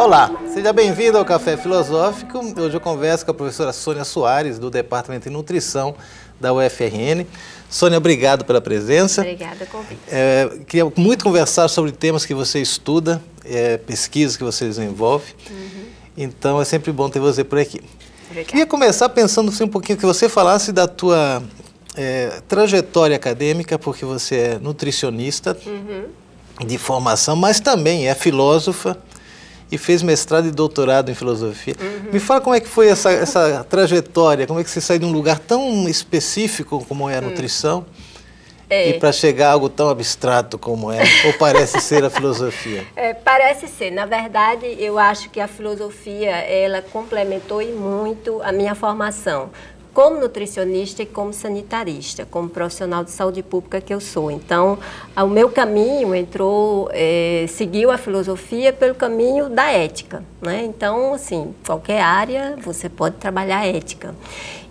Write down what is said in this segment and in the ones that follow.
Olá, seja bem-vindo ao Café Filosófico. Hoje eu converso com a professora Sônia Soares, do Departamento de Nutrição da UFRN. Sônia, obrigado pela presença. Obrigada, convite. Queria muito conversar sobre temas que você estuda, pesquisas que você desenvolve. Então é sempre bom ter você por aqui. Obrigada. Queria começar pensando assim, um pouquinho, que você falasse da tua trajetória acadêmica, porque você é nutricionista de formação, mas também é filósofa e fez mestrado e doutorado em filosofia. Me fala como é que foi essa trajetória, como é que você saiu de um lugar tão específico como é a nutrição e para chegar a algo tão abstrato como é, ou parece ser a filosofia? Parece ser. Na verdade, eu acho que a filosofia, ela complementou e muito a minha formação como nutricionista e como sanitarista, como profissional de saúde pública que eu sou. Então, o meu caminho seguiu a filosofia pelo caminho da ética, né? Então, assim, qualquer área você pode trabalhar ética.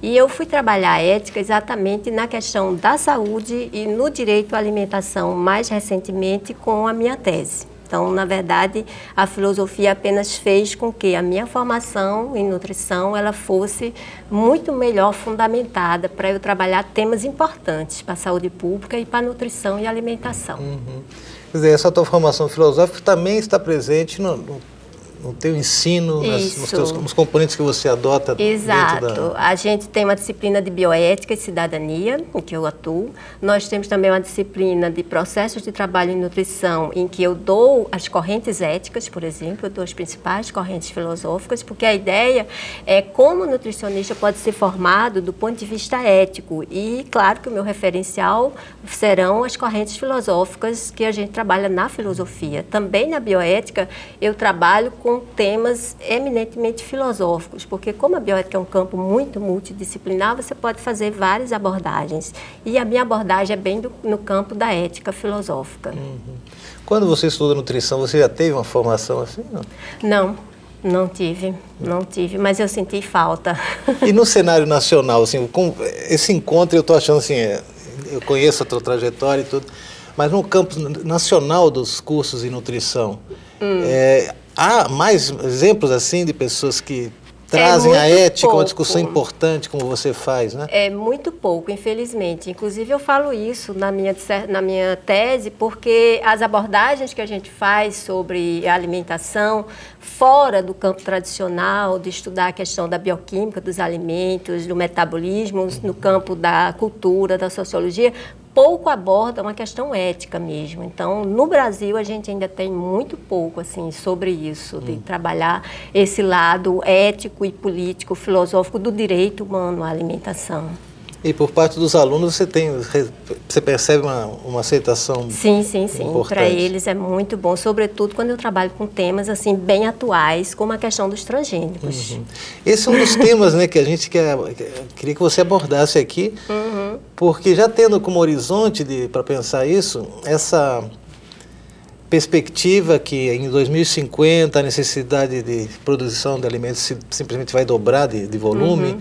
E eu fui trabalhar a ética exatamente na questão da saúde e no direito à alimentação, mais recentemente com a minha tese. Então, na verdade, a filosofia apenas fez com que a minha formação em nutrição ela fosse muito melhor fundamentada para eu trabalhar temas importantes para a saúde pública e para a nutrição e alimentação. Quer dizer, essa tua formação filosófica também está presente no teu ensino, nos componentes que você adota. Exato. A gente tem uma disciplina de bioética e cidadania, em que eu atuo. Nós temos também uma disciplina de processos de trabalho em nutrição, em que eu dou as correntes éticas, por exemplo, eu dou as principais correntes filosóficas, porque a ideia é como o nutricionista pode ser formado do ponto de vista ético. E, claro, que o meu referencial serão as correntes filosóficas que a gente trabalha na filosofia. Também na bioética, eu trabalho com temas eminentemente filosóficos, porque como a bioética é um campo muito multidisciplinar, você pode fazer várias abordagens. E a minha abordagem é bem no campo da ética filosófica. Quando você estuda nutrição, você já teve uma formação assim? Não tive, mas eu senti falta. E no cenário nacional, assim, com esse encontro, eu estou achando assim, eu conheço a tua trajetória e tudo, mas no campo nacional dos cursos em nutrição, há mais exemplos assim de pessoas que trazem a ética, uma discussão importante como você faz, né? É muito pouco, infelizmente. Inclusive eu falo isso na minha tese, porque as abordagens que a gente faz sobre a alimentação, fora do campo tradicional, de estudar a questão da bioquímica dos alimentos, do metabolismo, no campo da cultura, da sociologia, pouco abordam a questão ética mesmo. Então, no Brasil, a gente ainda tem muito pouco assim, sobre isso, de trabalhar esse lado ético e político, filosófico do direito humano à alimentação. E por parte dos alunos você percebe uma aceitação? Sim. Para eles é muito bom, sobretudo quando eu trabalho com temas assim bem atuais, como a questão dos transgênicos. Esse é um dos temas, né, que a gente queria que você abordasse aqui, porque já tendo como horizonte para pensar isso, essa perspectiva que em 2050 a necessidade de produção de alimentos simplesmente vai dobrar de volume.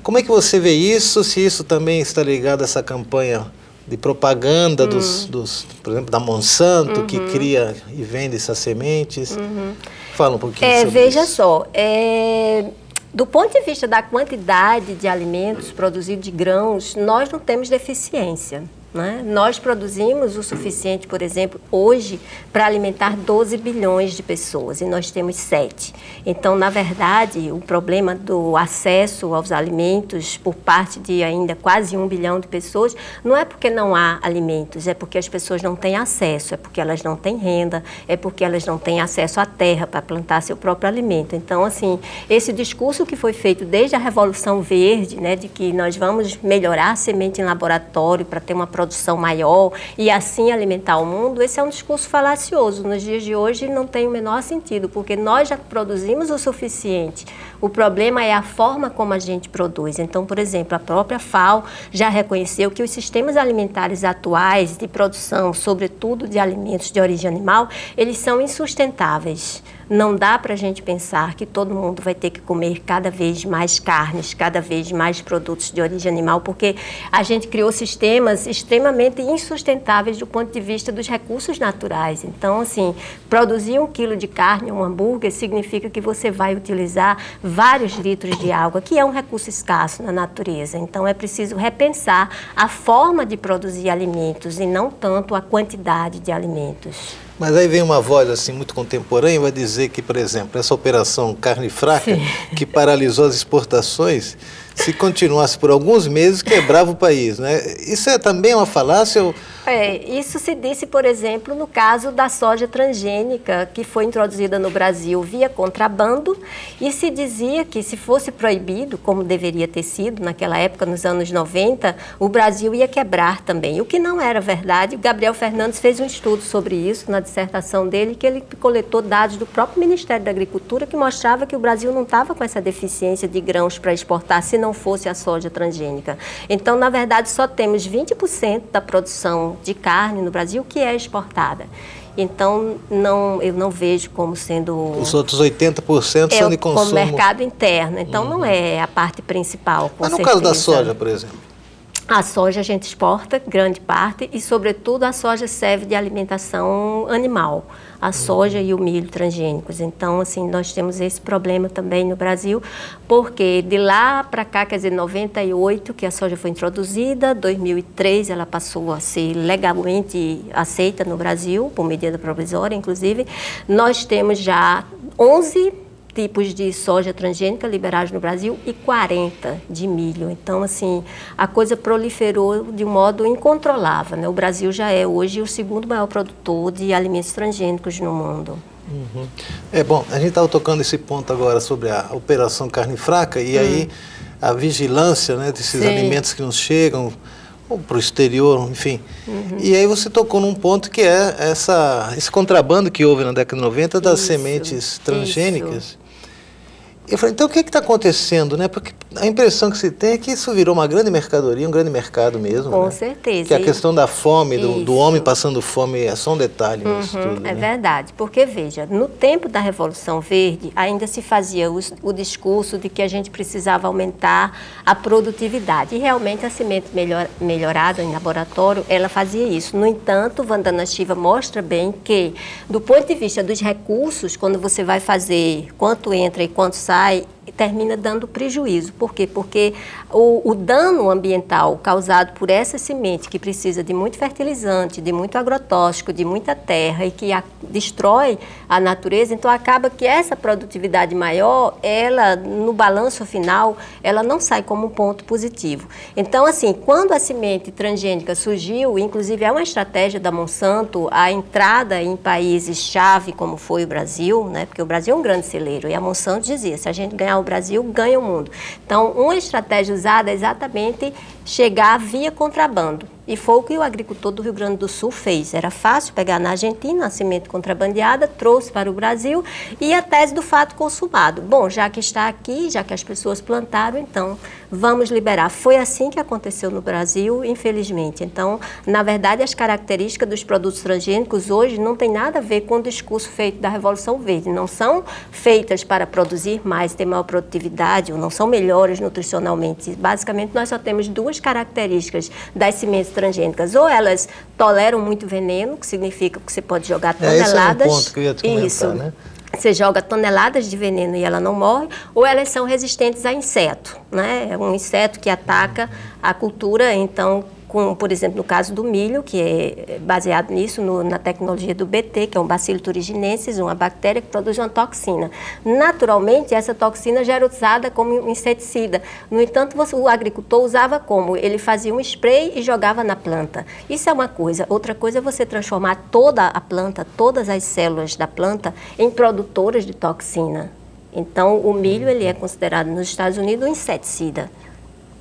Como é que você vê isso, se isso também está ligado a essa campanha de propaganda por exemplo, da Monsanto, que cria e vende essas sementes? Fala um pouquinho sobre veja isso. Só, do ponto de vista da quantidade de alimentos produzidos de grãos, nós não temos deficiência. Né? Nós produzimos o suficiente, por exemplo, hoje, para alimentar 12 bilhões de pessoas, e nós temos 7. Então, na verdade, o problema do acesso aos alimentos por parte de ainda quase 1 bilhão de pessoas não é porque não há alimentos, é porque as pessoas não têm acesso, é porque elas não têm renda, é porque elas não têm acesso à terra para plantar seu próprio alimento. Então, assim, esse discurso que foi feito desde a Revolução Verde, né, de que nós vamos melhorar a semente em laboratório para ter uma produção maior e assim alimentar o mundo, esse é um discurso falacioso. Nos dias de hoje não tem o menor sentido, porque nós já produzimos o suficiente. O problema é a forma como a gente produz. Então, por exemplo, a própria FAO já reconheceu que os sistemas alimentares atuais de produção, sobretudo de alimentos de origem animal, eles são insustentáveis. Não dá para a gente pensar que todo mundo vai ter que comer cada vez mais carnes, cada vez mais produtos de origem animal, porque a gente criou sistemas extremamente insustentáveis do ponto de vista dos recursos naturais. Então, assim, produzir 1 quilo de carne, um hambúrguer, significa que você vai utilizar vários litros de água, que é um recurso escasso na natureza. Então, é preciso repensar a forma de produzir alimentos e não tanto a quantidade de alimentos. Mas aí vem uma voz assim muito contemporânea e vai dizer que, por exemplo, essa operação carne fraca, sim, que paralisou as exportações, se continuasse por alguns meses, quebrava o país, né? Isso é também uma falácia? Isso se disse, por exemplo, no caso da soja transgênica, que foi introduzida no Brasil via contrabando, e se dizia que se fosse proibido, como deveria ter sido naquela época, nos anos 90, o Brasil ia quebrar também, o que não era verdade. O Gabriel Fernandes fez um estudo sobre isso na dissertação dele, que ele coletou dados do próprio Ministério da Agricultura que mostrava que o Brasil não estava com essa deficiência de grãos para exportar se não fosse a soja transgênica. Então, na verdade, só temos 20% da produção de carne no Brasil que é exportada. Então, eu não vejo como sendo... Os outros 80% são de consumo... como mercado interno. Então, não é a parte principal, com Mas no certeza. caso da soja, por exemplo? A soja a gente exporta, grande parte, e, sobretudo, a soja serve de alimentação animal. A soja e o milho transgênicos. Então, assim, nós temos esse problema também no Brasil, porque de lá para cá, quer dizer, 98 que a soja foi introduzida, 2003 ela passou a ser legalmente aceita no Brasil, por medida provisória, inclusive. Nós temos já 11 tipos de soja transgênica liberados no Brasil e 40 de milho. Então, assim, a coisa proliferou de um modo incontrolável, né? O Brasil já é hoje o segundo maior produtor de alimentos transgênicos no mundo. Uhum. Bom, a gente estava tocando esse ponto agora sobre a operação carne fraca e aí a vigilância, né, desses alimentos que nos chegam ou para o exterior, enfim. E aí você tocou num ponto que é esse contrabando que houve na década de 90 das sementes transgênicas. Eu falei, então o que está acontecendo, né? Porque a impressão que se tem é que isso virou uma grande mercadoria, um grande mercado mesmo. Com né? certeza. Que a questão da fome, do homem passando fome, é só um detalhe nisso tudo. É verdade, porque veja, no tempo da Revolução Verde, ainda se fazia o discurso de que a gente precisava aumentar a produtividade. E realmente a semente melhorada em laboratório, ela fazia isso. No entanto, Vandana Shiva mostra bem que, do ponto de vista dos recursos, quando você vai fazer quanto entra e quanto sai, termina dando prejuízo. Por quê? Porque o dano ambiental causado por essa semente, que precisa de muito fertilizante, de muito agrotóxico, de muita terra e que destrói a natureza, então acaba que essa produtividade maior, ela, no balanço final, ela não sai como um ponto positivo. Então, assim, quando a semente transgênica surgiu, inclusive é uma estratégia da Monsanto, a entrada em países-chave, como foi o Brasil, né? Porque o Brasil é um grande celeiro, e a Monsanto dizia, se a gente ganhar o Brasil, ganha o mundo. Então, uma estratégia usada é exatamente chegar via contrabando. E foi o que o agricultor do Rio Grande do Sul fez. Era fácil pegar na Argentina a semente contrabandeada, trouxe para o Brasil e a tese do fato consumado. Bom, já que está aqui, já que as pessoas plantaram, então vamos liberar. Foi assim que aconteceu no Brasil, infelizmente. Então, na verdade, as características dos produtos transgênicos hoje não tem nada a ver com o discurso feito da Revolução Verde. Não são feitas para produzir mais, ter maior produtividade, ou não são melhores nutricionalmente. Basicamente, nós só temos duas características das sementes transgênicas. Ou elas toleram muito veneno, que significa que você pode jogar toneladas... Esse é um ponto que eu ia te comentar, né? Você joga toneladas de veneno e ela não morre, ou elas são resistentes a inseto, né? É um inseto que ataca a cultura, então... por exemplo, no caso do milho, que é baseado nisso, na tecnologia do BT, que é um Bacillus thuringiensis, uma bactéria que produz uma toxina. Naturalmente, essa toxina já era usada como inseticida. No entanto, o agricultor usava como? Ele fazia um spray e jogava na planta. Isso é uma coisa. Outra coisa é você transformar toda a planta, todas as células da planta, em produtoras de toxina. Então, o milho ele é considerado nos Estados Unidos um inseticida.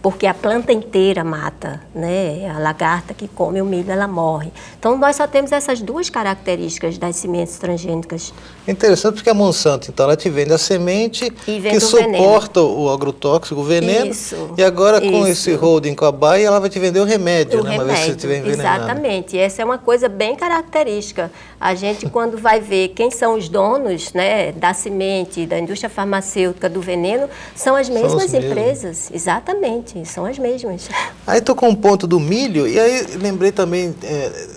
porque a planta inteira mata, né? A lagarta que come o milho, ela morre. Então, nós só temos essas duas características das sementes transgênicas. Interessante, porque a Monsanto, então, ela te vende a semente que suporta o agrotóxico, o veneno, isso, e agora com esse holding com a Bayer, ela vai te vender o remédio, né? Uma vez que você estiver envenenado. Exatamente, essa é uma coisa bem característica. A gente, quando vai ver quem são os donos, né, da semente, da indústria farmacêutica, do veneno, são as mesmas empresas, exatamente, são as mesmas. Aí estou com um ponto do milho, e aí lembrei também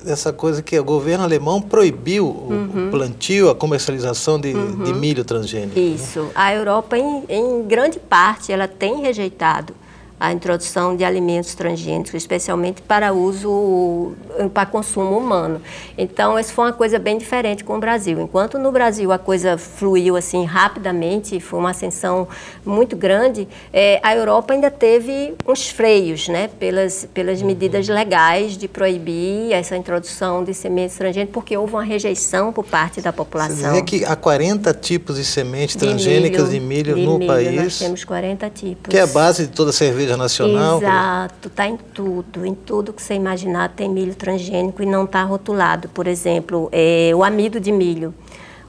dessa coisa que o governo alemão proibiu o plantio, a comercialização de milho transgênico. Isso, né? A Europa, em grande parte, ela tem rejeitado a introdução de alimentos transgênicos, especialmente para uso, para consumo humano. Então, isso foi uma coisa bem diferente com o Brasil. Enquanto no Brasil a coisa fluiu assim rapidamente, foi uma ascensão muito grande, a Europa ainda teve uns freios, né, pelas medidas legais de proibir essa introdução de sementes transgênicas, porque houve uma rejeição por parte da população. Você dizia que há 40 tipos de sementes transgênicas de milho no país. Nós temos 40 tipos. Que é a base de toda a cerveja nacional. Exato, está em tudo que você imaginar tem milho transgênico e não está rotulado. Por exemplo, o amido de milho.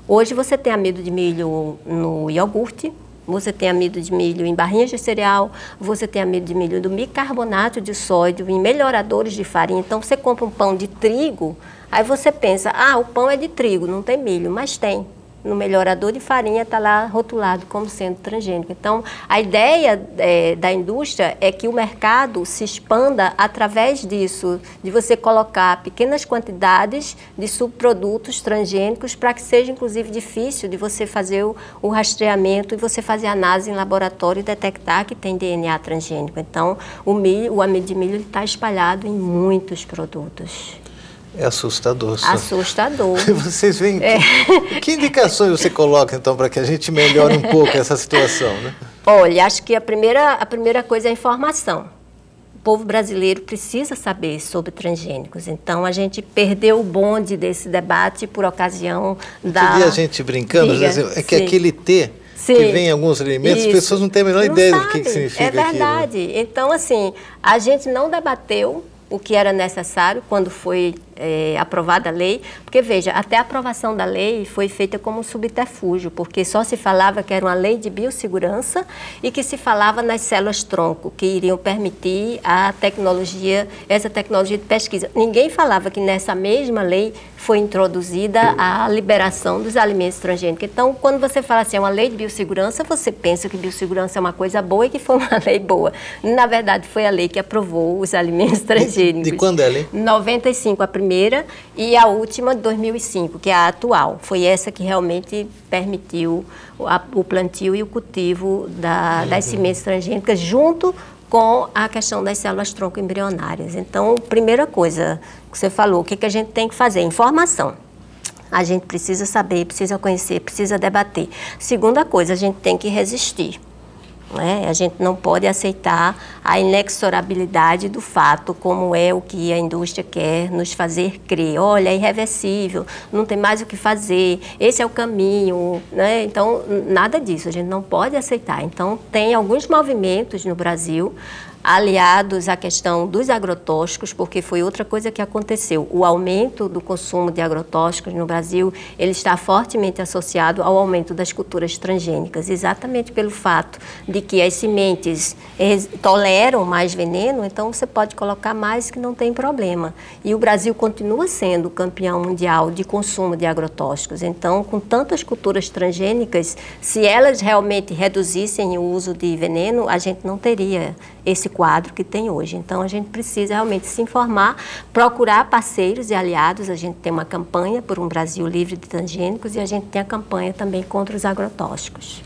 Hoje você tem amido de milho no iogurte, você tem amido de milho em barrinhas de cereal, você tem amido de milho do bicarbonato de sódio, em melhoradores de farinha. Então você compra um pão de trigo, aí você pensa, o pão é de trigo, não tem milho, mas tem. No melhorador de farinha está lá rotulado como sendo transgênico. Então, a ideia da indústria é que o mercado se expanda através disso, de você colocar pequenas quantidades de subprodutos transgênicos para que seja, inclusive, difícil de você fazer o rastreamento e você fazer análise em laboratório e detectar que tem DNA transgênico. Então, o amido de milho está espalhado em muitos produtos. É assustador. Assustador. Vocês veem que indicações você coloca, então, para que a gente melhore um pouco essa situação, né? Olha, acho que a primeira coisa é a informação. O povo brasileiro precisa saber sobre transgênicos. Então, a gente perdeu o bonde desse debate por ocasião da... a gente brincando, que aquele T... Sim. Que vem em alguns alimentos, as pessoas não têm a menor ideia do que significa aquilo. É verdade. Aquilo. Então, assim, a gente não debateu o que era necessário quando foi aprovada a lei, porque veja, até a aprovação da lei foi feita como um subterfúgio, porque só se falava que era uma lei de biossegurança e que se falava nas células-tronco, que iriam permitir essa tecnologia de pesquisa. Ninguém falava que nessa mesma lei foi introduzida a liberação dos alimentos transgênicos. Então, quando você fala assim, é uma lei de biossegurança, você pensa que biossegurança é uma coisa boa e que foi uma lei boa. Na verdade, foi a lei que aprovou os alimentos transgênicos. De quando é a lei? 95, a primeira, e a última, de 2005, que é a atual. Foi essa que realmente permitiu o plantio e o cultivo das sementes transgênicas junto com a questão das células-tronco embrionárias. Então, primeira coisa que você falou, o que a gente tem que fazer? Informação. A gente precisa saber, precisa conhecer, precisa debater. Segunda coisa, a gente tem que resistir. A gente não pode aceitar a inexorabilidade do fato, como é o que a indústria quer nos fazer crer. Olha, é irreversível, não tem mais o que fazer, esse é o caminho, né? Então, nada disso, a gente não pode aceitar. Então, tem alguns movimentos no Brasil aliados à questão dos agrotóxicos, porque foi outra coisa que aconteceu. O aumento do consumo de agrotóxicos no Brasil, ele está fortemente associado ao aumento das culturas transgênicas, exatamente pelo fato de que as sementes toleram mais veneno, então você pode colocar mais que não tem problema. E o Brasil continua sendo campeão mundial de consumo de agrotóxicos. Então, com tantas culturas transgênicas, se elas realmente reduzissem o uso de veneno, a gente não teria esse quadro que tem hoje. Então, a gente precisa realmente se informar, procurar parceiros e aliados. A gente tem uma campanha por um Brasil livre de transgênicos e a gente tem a campanha também contra os agrotóxicos.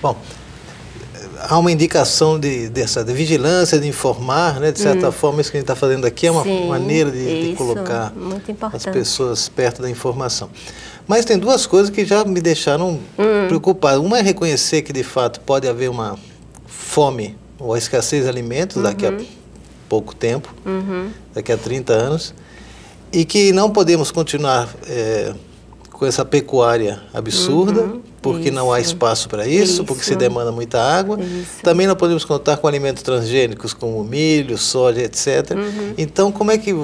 Bom, há uma indicação de vigilância, de informar, né? De certa forma, isso que a gente está fazendo aqui é uma maneira de colocar as pessoas perto da informação. Mas tem duas coisas que já me deixaram preocupado. Uma é reconhecer que, de fato, pode haver uma fome ou a escassez de alimentos daqui a pouco tempo, daqui a 30 anos, e que não podemos continuar com essa pecuária absurda, porque não há espaço para isso, porque se demanda muita água. Também não podemos contar com alimentos transgênicos como milho, soja, etc. Então, como é que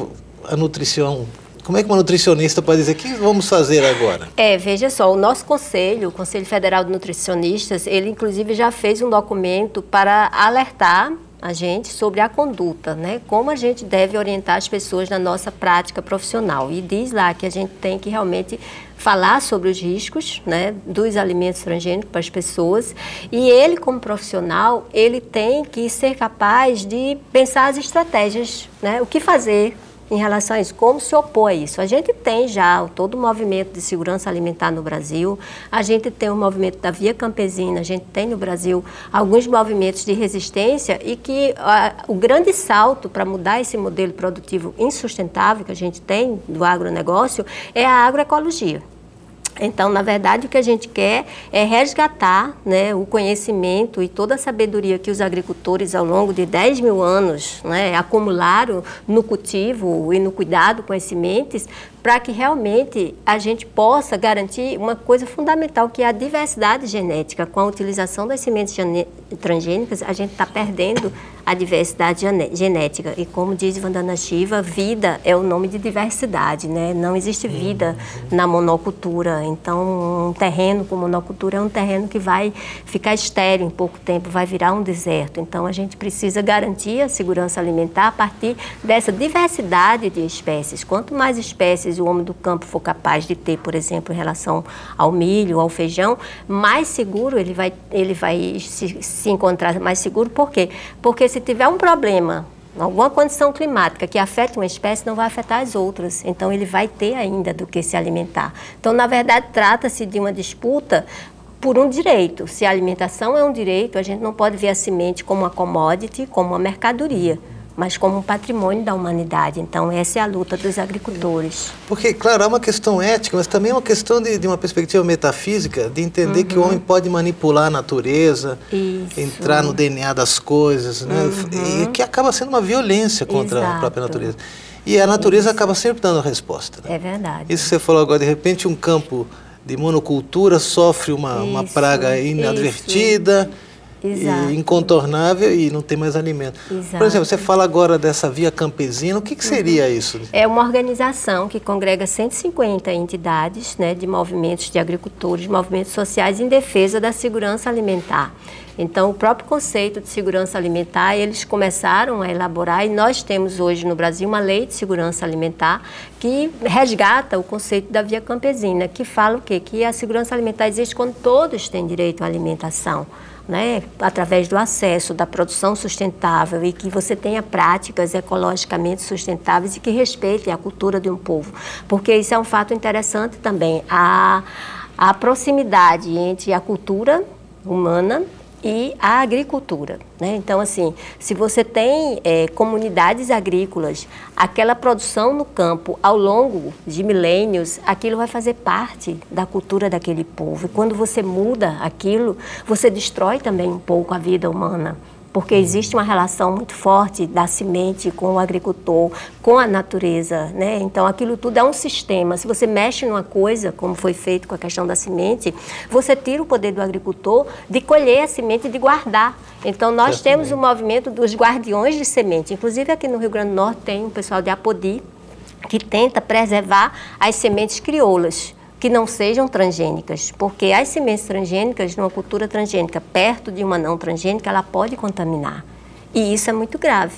a nutrição... Como é que uma nutricionista pode dizer, o que vamos fazer agora? Veja só, o nosso conselho, o Conselho Federal de Nutricionistas, ele inclusive já fez um documento para alertar a gente sobre a conduta, né? Como a gente deve orientar as pessoas na nossa prática profissional. E diz lá que a gente tem que realmente falar sobre os riscos, né, dos alimentos transgênicos para as pessoas. E ele, como profissional, ele tem que ser capaz de pensar as estratégias, né? O que fazer em relação a isso, como se opor a isso. A gente tem já todo o movimento de segurança alimentar no Brasil, a gente tem o movimento da Via Campesina, a gente tem no Brasil alguns movimentos de resistência e que o grande salto para mudar esse modelo produtivo insustentável que a gente tem do agronegócio é a agroecologia. Então, na verdade, o que a gente quer é resgatar, né, o conhecimento e toda a sabedoria que os agricultores, ao longo de 10 mil anos, né, acumularam no cultivo e no cuidado com as sementes, para que realmente a gente possa garantir uma coisa fundamental, que é a diversidade genética. Com a utilização das sementes transgênicas, a gente está perdendo a diversidade genética. E como diz Vandana Shiva, vida é o nome de diversidade, né? Não existe vida na monocultura. Então, um terreno com monocultura é um terreno que vai ficar estéril em pouco tempo, vai virar um deserto. Então, a gente precisa garantir a segurança alimentar a partir dessa diversidade de espécies. Quanto mais espécies o homem do campo for capaz de ter, por exemplo, em relação ao milho, ao feijão, mais seguro ele vai se encontrar mais seguro. Por quê? Porque se tiver um problema, alguma condição climática que afete uma espécie, não vai afetar as outras. Então, ele vai ter ainda do que se alimentar. Então, na verdade, trata-se de uma disputa por um direito. Se a alimentação é um direito, a gente não pode ver a semente como uma commodity, como uma mercadoria, mas como um patrimônio da humanidade. Então, essa é a luta dos agricultores. Porque, claro, é uma questão ética, mas também é uma questão de uma perspectiva metafísica, de entender que o homem pode manipular a natureza, entrar no DNA das coisas, né? E que acaba sendo uma violência contra a própria natureza. E a natureza acaba sempre dando a resposta. Né? É verdade. Isso que você falou agora, de repente um campo de monocultura sofre uma praga inadvertida, e incontornável, e não tem mais alimento. Exato. Por exemplo, você fala agora dessa Via Campesina, o que seria isso? É uma organização que congrega 150 entidades, né, de movimentos de agricultores, movimentos sociais em defesa da segurança alimentar. Então, o próprio conceito de segurança alimentar, eles começaram a elaborar, e nós temos hoje no Brasil uma lei de segurança alimentar que resgata o conceito da Via Campesina, que fala o quê? Que a segurança alimentar existe quando todos têm direito à alimentação, né, através do acesso, da produção sustentável, e que você tenha práticas ecologicamente sustentáveis e que respeitem a cultura de um povo. Porque isso é um fato interessante também, a proximidade entre a cultura humana e a agricultura, né? Então, assim, se você tem comunidades agrícolas, aquela produção no campo ao longo de milênios, aquilo vai fazer parte da cultura daquele povo. E quando você muda aquilo, você destrói também um pouco a vida humana. Porque existe uma relação muito forte da semente com o agricultor, com a natureza, né? Então, aquilo tudo é um sistema. Se você mexe numa coisa, como foi feito com a questão da semente, você tira o poder do agricultor de colher a semente e de guardar. Então, nós temos o movimento dos guardiões de semente. Inclusive, aqui no Rio Grande do Norte tem um pessoal de Apodi que tenta preservar as sementes crioulas, que não sejam transgênicas, porque as sementes transgênicas, numa cultura transgênica, perto de uma não transgênica, ela pode contaminar. E isso é muito grave,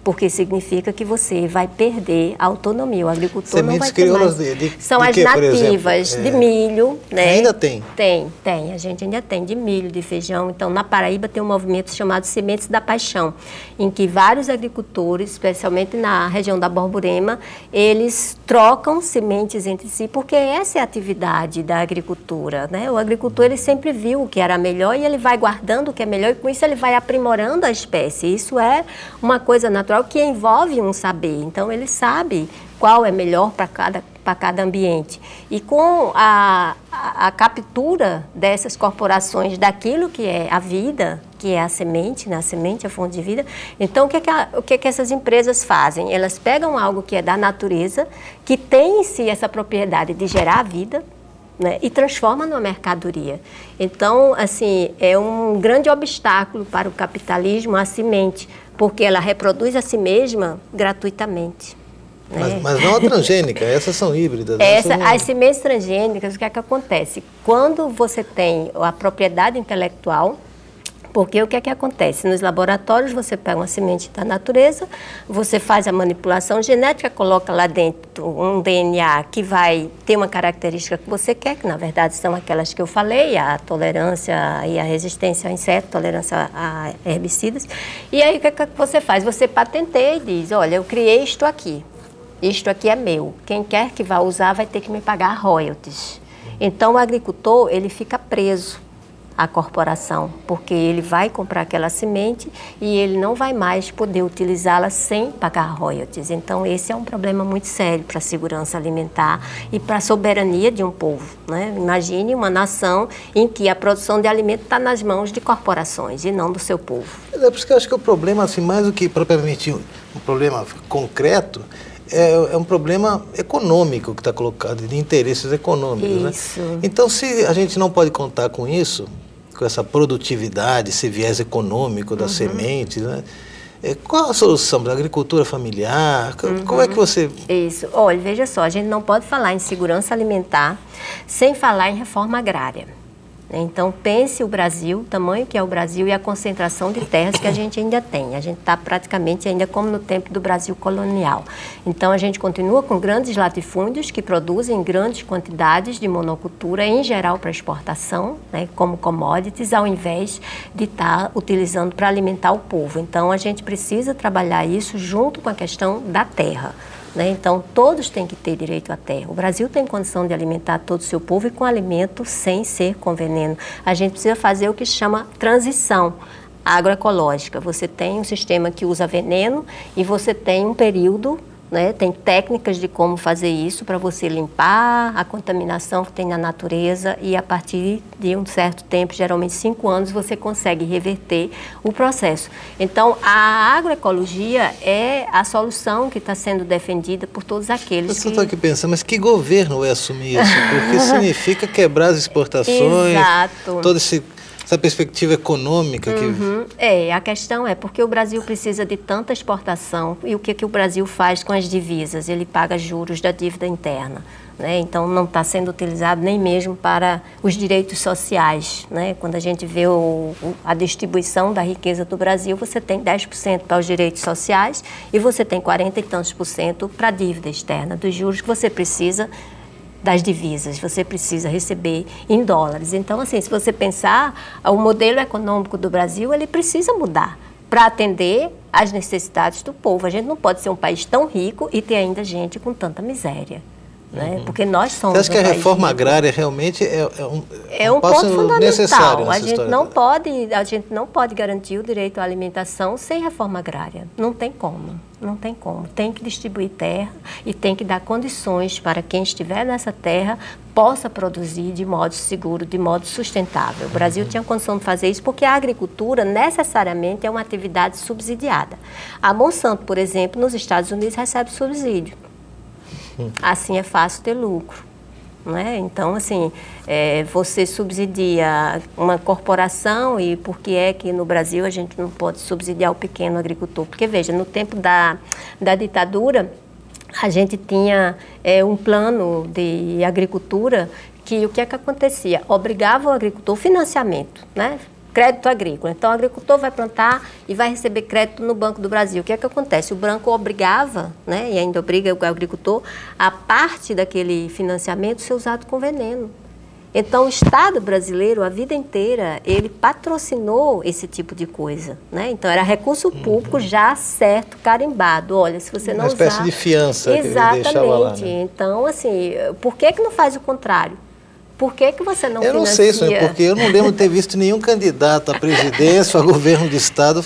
porque significa que você vai perder a autonomia. O agricultor sementes não vai ter mais. São as nativas de milho, né? Ainda tem? Tem. A gente ainda tem de milho, de feijão. Então, na Paraíba tem um movimento chamado Sementes da Paixão, em que vários agricultores, especialmente na região da Borborema, eles trocam sementes entre si, porque essa é a atividade da agricultura, né? O agricultor, ele sempre viu o que era melhor e ele vai guardando o que é melhor, e com isso ele vai aprimorando a espécie. Isso é uma coisa natural que envolve um saber. Então, ele sabe qual é melhor para cada ambiente. E com a captura dessas corporações daquilo que é a vida, que é a semente, né? A semente é a fonte de vida. Então, o que essas empresas fazem? Elas pegam algo que é da natureza, que tem em si essa propriedade de gerar vida, né, e transforma numa mercadoria. Então, assim, é um grande obstáculo para o capitalismo a semente, porque ela reproduz a si mesma gratuitamente. Né? Mas não a transgênica, essas são híbridas. As sementes transgênicas, o que é que acontece? Quando você tem a propriedade intelectual, porque o que é que acontece? Nos laboratórios você pega uma semente da natureza, você faz a manipulação genética, coloca lá dentro um DNA que vai ter uma característica que você quer, que na verdade são aquelas que eu falei, a tolerância e a resistência a insetos, tolerância a herbicidas. E aí o que é que você faz? Você patenteia e diz, olha, eu criei isto aqui é meu, quem quer que vá usar vai ter que me pagar royalties. Então o agricultor, ele fica preso a corporação, porque ele vai comprar aquela semente e ele não vai mais poder utilizá-la sem pagar royalties. Então, esse é um problema muito sério para a segurança alimentar e para a soberania de um povo, né? Imagine uma nação em que a produção de alimento está nas mãos de corporações e não do seu povo. É por isso que eu acho que o problema, assim, mais do que propriamente um problema concreto, é um problema econômico que está colocado, de interesses econômicos. Isso. Né? Então, se a gente não pode contar com isso, com essa produtividade, esse viés econômico das sementes, né? Qual a solução da agricultura familiar? Como é que você... Isso. Olha, veja só, a gente não pode falar em segurança alimentar sem falar em reforma agrária. Então, pense o Brasil, o tamanho que é o Brasil e a concentração de terras que a gente ainda tem. A gente está praticamente ainda como no tempo do Brasil colonial. Então, a gente continua com grandes latifúndios que produzem grandes quantidades de monocultura, em geral para exportação, né, como commodities, ao invés de estar utilizando para alimentar o povo. Então, a gente precisa trabalhar isso junto com a questão da terra. Né? Então, todos têm que ter direito à terra. O Brasil tem condição de alimentar todo o seu povo e com alimento sem ser com veneno. A gente precisa fazer o que se chama transição agroecológica. Você tem um sistema que usa veneno e você tem um período, né? Tem técnicas de como fazer isso para você limpar a contaminação que tem na natureza e a partir de um certo tempo, geralmente 5 anos, você consegue reverter o processo. Então, a agroecologia é a solução que está sendo defendida por todos aqueles que... Eu estou aqui pensando, mas que governo vai assumir isso? Porque significa quebrar as exportações, Exato. Todo essa perspectiva econômica que... A questão é porque o Brasil precisa de tanta exportação e o que o Brasil faz com as divisas? Ele paga juros da dívida interna, né? Então não está sendo utilizado nem mesmo para os direitos sociais, né? Quando a gente vê a distribuição da riqueza do Brasil, você tem 10% para os direitos sociais e você tem 40 e tantos por cento para a dívida externa, dos juros que você precisa das divisas, você precisa receber em dólares. Então, assim, se você pensar, o modelo econômico do Brasil, ele precisa mudar para atender às necessidades do povo. A gente não pode ser um país tão rico e ter ainda gente com tanta miséria. Né? Porque nós somos. Você acha que a reforma agrária realmente é um ponto fundamental. Necessário nessa a gente não pode garantir o direito à alimentação sem reforma agrária. Não tem como. Não tem como. Tem que distribuir terra e tem que dar condições para quem estiver nessa terra possa produzir de modo seguro, de modo sustentável. O Brasil tinha condição de fazer isso porque a agricultura necessariamente é uma atividade subsidiada. A Monsanto, por exemplo, nos Estados Unidos recebe subsídio. Assim é fácil ter lucro. Né? Então, assim, você subsidia uma corporação e por que é que no Brasil a gente não pode subsidiar o pequeno agricultor? Porque, veja, no tempo da ditadura, a gente tinha um plano de agricultura que o que é que acontecia? Obrigava o agricultor financiamento, né? Crédito agrícola. Então, o agricultor vai plantar e vai receber crédito no Banco do Brasil. O que é que acontece? O banco obrigava, né, e ainda obriga o agricultor, a parte daquele financiamento ser usado com veneno. Então, o Estado brasileiro, a vida inteira, ele patrocinou esse tipo de coisa. Né? Então, era recurso público já certo, carimbado. Olha, se você não usar... Uma espécie de fiança Exatamente. Que ele deixava lá. Né? Então, assim, por que não faz o contrário? Por que você não financia? Eu não sei, Sônia, porque eu não lembro de ter visto nenhum candidato à presidência, a governo do Estado,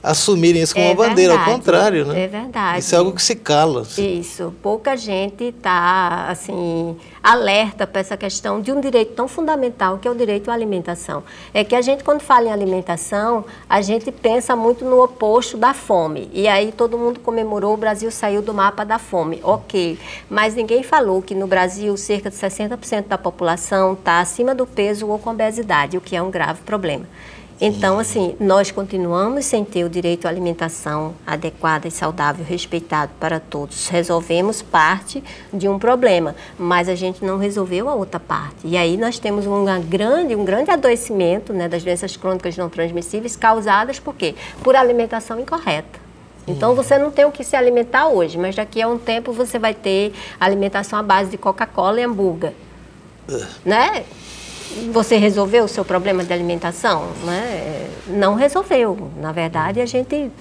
assumirem isso como uma bandeira, ao contrário, né? É verdade. Isso é algo que se cala. Isso. Pouca gente está, assim, alerta para essa questão de um direito tão fundamental que é o direito à alimentação. É que a gente, quando fala em alimentação, a gente pensa muito no oposto da fome. E aí todo mundo comemorou, o Brasil saiu do mapa da fome. Ok. Mas ninguém falou que no Brasil cerca de 60% da população está acima do peso ou com obesidade, o que é um grave problema. Então, assim, nós continuamos sem ter o direito à alimentação adequada e saudável, respeitado para todos. Resolvemos parte de um problema, mas a gente não resolveu a outra parte. E aí nós temos um grande adoecimento, né, das doenças crônicas não transmissíveis causadas por quê? Por alimentação incorreta. Então, você não tem o que se alimentar hoje, mas daqui a um tempo você vai ter alimentação à base de Coca-Cola e hambúrguer, né? Você resolveu o seu problema de alimentação? Né? Não resolveu. Na verdade, a gente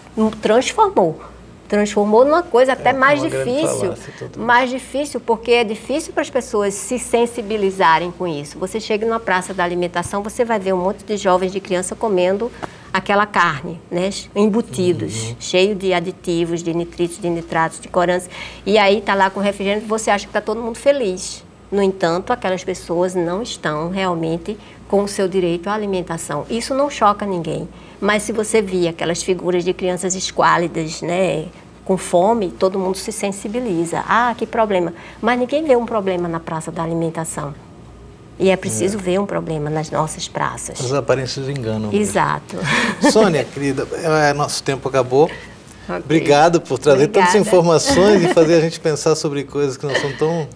transformou numa coisa até mais difícil. Mais difícil, porque é difícil para as pessoas se sensibilizarem com isso. Você chega numa praça da alimentação, você vai ver um monte de jovens, de criança comendo aquela carne, né, embutidos, cheio de aditivos, de nitritos, de nitratos, de corantes. E aí está lá com refrigerante, você acha que está todo mundo feliz. No entanto, aquelas pessoas não estão realmente com o seu direito à alimentação. Isso não choca ninguém. Mas se você vir aquelas figuras de crianças esquálidas, né, com fome, todo mundo se sensibiliza. Ah, que problema. Mas ninguém vê um problema na praça da alimentação. E é preciso ver um problema nas nossas praças. As aparências enganam. Exato. Sônia, querida, nosso tempo acabou. Okay. Obrigado por trazer tantas informações e fazer a gente pensar sobre coisas que não são tão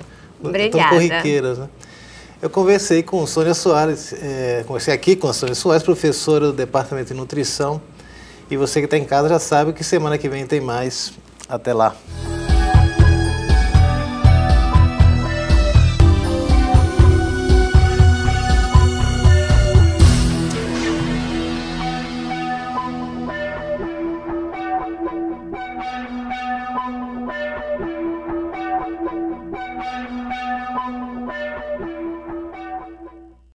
corriqueiras, né? Eu conversei com Sônia Soares, conversei aqui com a Sônia Soares, professora do Departamento de Nutrição. E você que está em casa já sabe que semana que vem tem mais. Até lá.